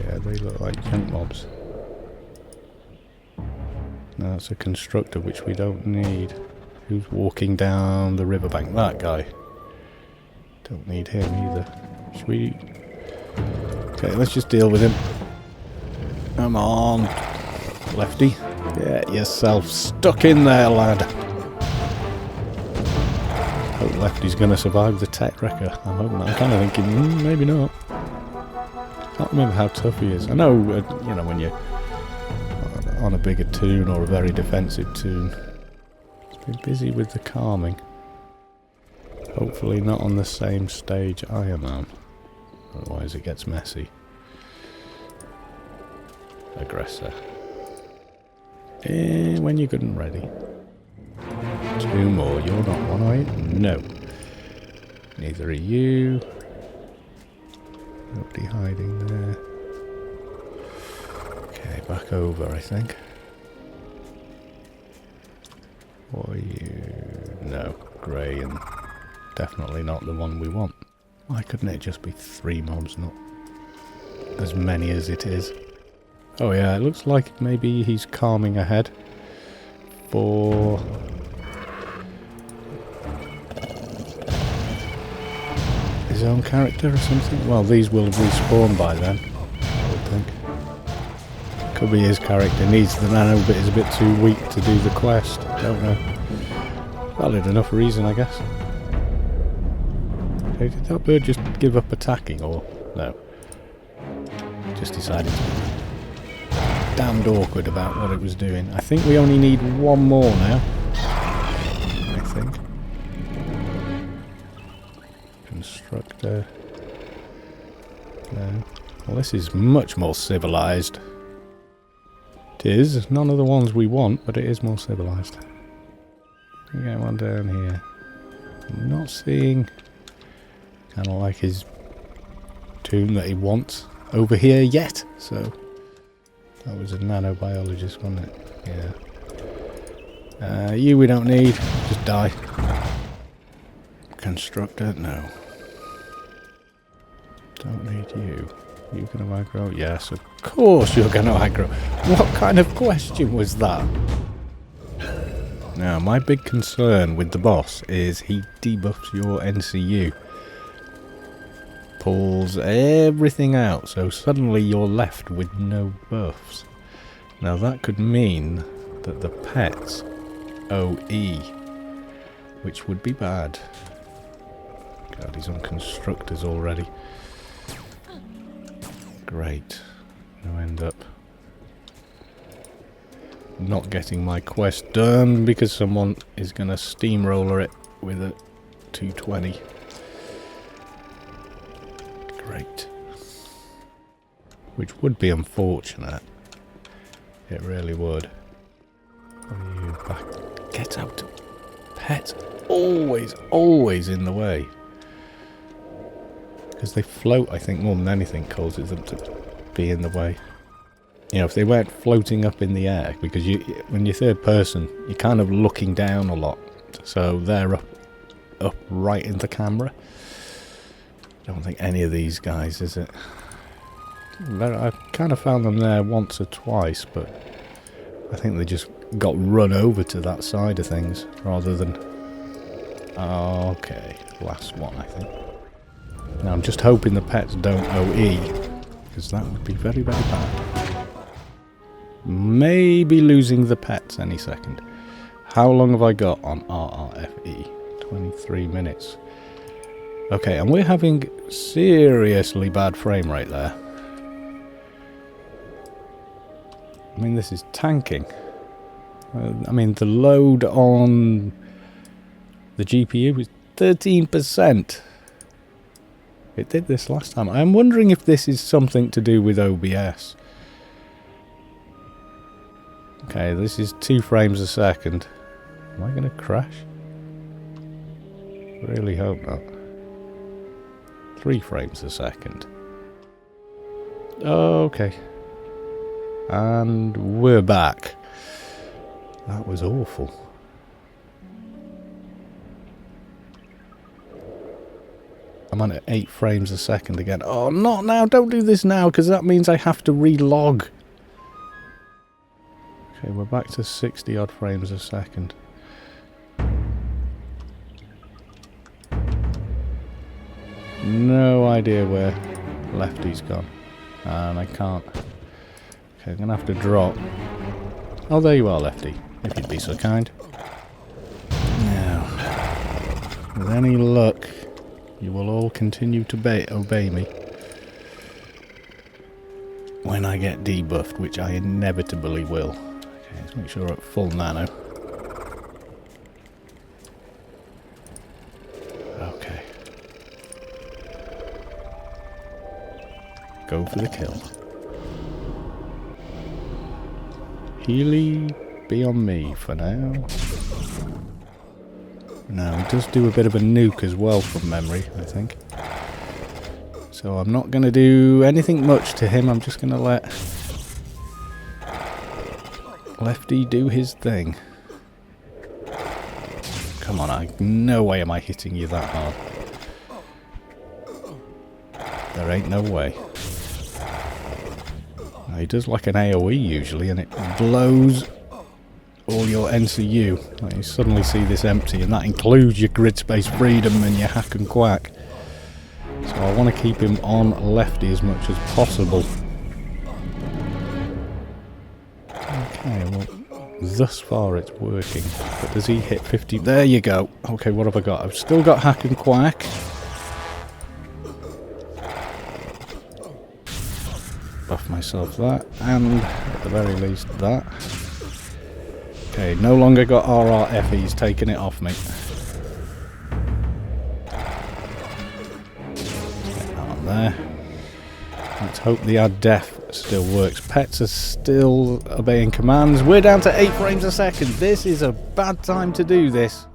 Yeah, they look like junk mobs. No, it's a constructor, which we don't need. Who's walking down the riverbank? That guy. Don't need him either. Should we... Okay, let's just deal with him. Come on, Lefty. Get yourself stuck in there, lad. Hope Lefty's going to survive the tech wrecker. I'm hoping. I'm kind of thinking, maybe not. Can't remember how tough he is. I know, you know, when you're on a bigger toon or a very defensive toon. He's been busy with the calming. Hopefully not on the same stage I am on. Otherwise it gets messy. Aggressor. When you're good and ready. 2 more. You're not one, are you? No. Neither are you. Nobody hiding there. Okay, back over, I think. What are you? No. Grey, and definitely not the one we want. Why couldn't it just be 3 mobs, not as many as it is? Oh yeah, it looks like maybe he's calming ahead for... his own character or something? Well, these will respawn by then, I would think. Could be his character needs the nano bit, is a bit too weak to do the quest. Don't know. Valid enough reason, I guess. Okay, did that bird just give up attacking, or no? Just decided to be damned awkward about what it was doing. I think we only need 1 more now. I think. Constructor. No. Well, this is much more civilized. It is. None of the ones we want, but it is more civilized. Okay, one down here. I'm not seeing... kind of like his toon that he wants over here yet, so... That was a nanobiologist, wasn't it? Yeah. You we don't need. Just die. Constructor? No. Don't need you. You gonna aggro? Yes, of course you're gonna aggro. What kind of question was that? Now, my big concern with the boss is he debuffs your NCU. Pulls everything out, so suddenly you're left with no buffs. Now that could mean that the pets OE, which would be bad. God, he's on constructors already. Great. I'll end up not getting my quest done because someone is going to steamroller it with a 220. Great. Which would be unfortunate. It really would. Are you back? Get out. Pets always in the way. Because they float, I think, more than anything causes them to be in the way. You know, if they weren't floating up in the air, because when you're third person, you're kind of looking down a lot. So they're up right in the camera. I don't think any of these guys, is it? I've kind of found them there once or twice, but I think they just got run over to that side of things rather than... Okay, last one I think. Now I'm just hoping the pets don't OE, because that would be very, very bad. Maybe losing the pets any second. How long have I got on RRFE? 23 minutes. Okay, and we're having seriously bad frame rate there. I mean, this is tanking. I mean, the load on the GPU is 13%. It did this last time. I'm wondering if this is something to do with OBS. Okay, this is 2 frames a second. Am I going to crash? Really hope not. 3 frames a second. Okay. And we're back. That was awful. I'm on at 8 frames a second again. Oh, not now. Don't do this now, because that means I have to relog. Okay, we're back to 60 odd frames a second. No idea where Lefty's gone. And I can't. Okay, I'm going to have to drop. Oh, there you are, Lefty. If you'd be so kind. Now, with any luck, you will all continue to obey me. When I get debuffed, which I inevitably will. Okay, let's make sure we're at full nano. Okay. Go for the kill. Healy, be on me for now. Now, he does do a bit of a nuke as well from memory, I think. So I'm not going to do anything much to him. I'm just going to let Lefty do his thing. Come on, no way am I hitting you that hard. There ain't no way. Now, he does like an AoE usually, and it blows all your NCU. Like, you suddenly see this empty, and that includes your grid space freedom and your hack and quack. So I want to keep him on Lefty as much as possible. Okay, well, thus far it's working. But does he hit 50? There you go. Okay, what have I got? I've still got hack and quack. Buff myself that, and at the very least that. Okay, no longer got RRF, he's taking it off me. Get that on there. Let's hope the add def still works. Pets are still obeying commands. We're down to 8 frames a second. This is a bad time to do this.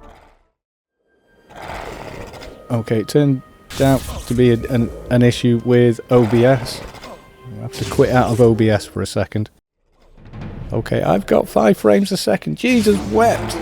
Okay, it turned out to be an issue with OBS. I have to quit out of OBS for a second. Okay, I've got 5 frames a second. Jesus wept!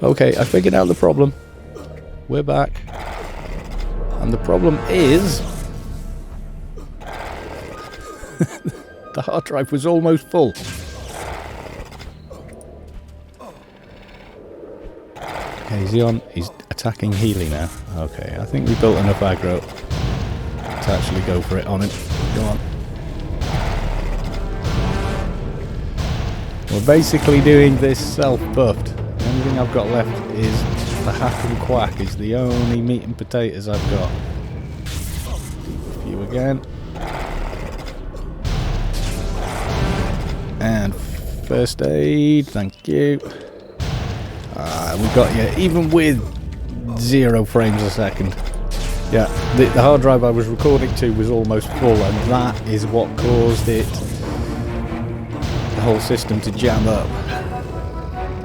Okay, I figured out the problem. We're back. And the problem is... the hard drive was almost full. Okay, is he on? He's attacking Healy now. Okay, I think we built enough aggro to actually go for it on him. Go on. We're basically doing this self-buffed. The only thing I've got left is the hack and quack is the only meat and potatoes I've got. Debuff you again. And first aid, thank you. We got you, even with 0 frames a second. Yeah, the hard drive I was recording to was almost full, and that is what caused it, the whole system to jam up.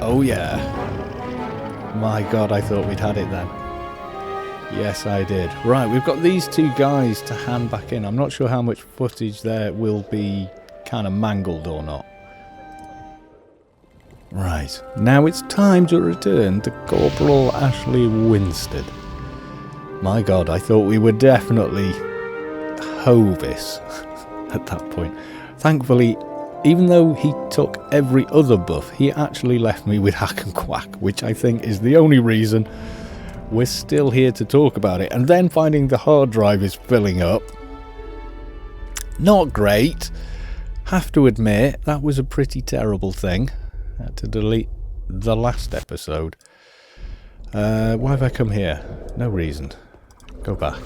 Oh yeah. My God, I thought we'd had it then. Yes, I did. Right, we've got these two guys to hand back in. I'm not sure how much footage there will be kind of mangled or not. Right, now it's time to return to Corporal Ashley Winstead. My God, I thought we were definitely Hovis at that point. Thankfully, even though he took every other buff, he actually left me with Hack and Quack, which I think is the only reason we're still here to talk about it. And then finding the hard drive is filling up. Not great. Have to admit, that was a pretty terrible thing. I had to delete the last episode. Why have I come here? No reason. Go back.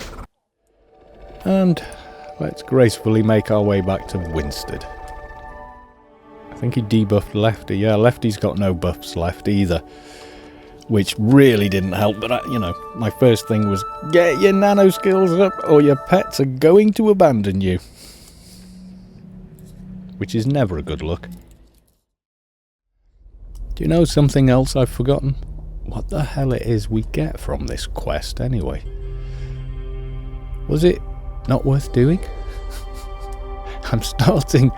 And let's gracefully make our way back to Winstead. I think he debuffed Lefty. Yeah, Lefty's got no buffs left either. Which really didn't help, but you know, my first thing was get your nano skills up or your pets are going to abandon you. Which is never a good look. Do you know something else I've forgotten? What the hell it is we get from this quest anyway? Was it not worth doing? I'm starting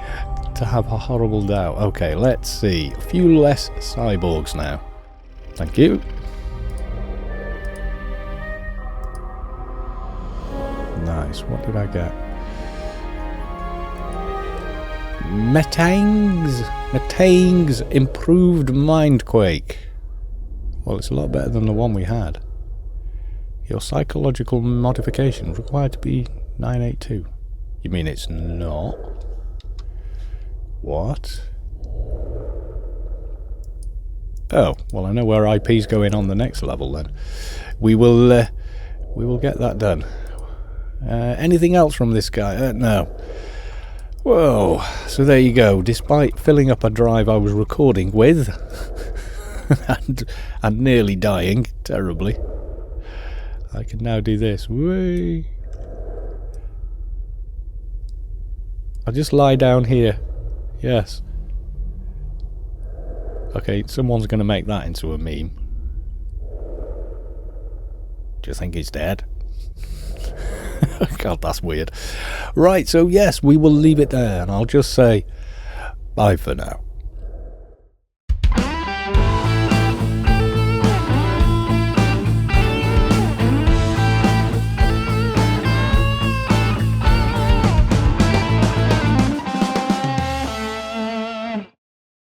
to have a horrible doubt. Okay, let's see. A few less cyborgs now. Thank you. Nice. What did I get? Metang's improved Mindquake. Well, it's a lot better than the one we had. Your psychological modification required to be 982. You mean it's not? What? Oh, well, I know where IP's going on the next level then. We will get that done. Anything else from this guy? No. Whoa. So there you go. Despite filling up a drive I was recording with and nearly dying terribly, I can now do this. Whee! I'll just lie down here. Yes. Okay, someone's going to make that into a meme. Do you think he's dead? God, that's weird. Right, so yes, we will leave it there, and I'll just say bye for now.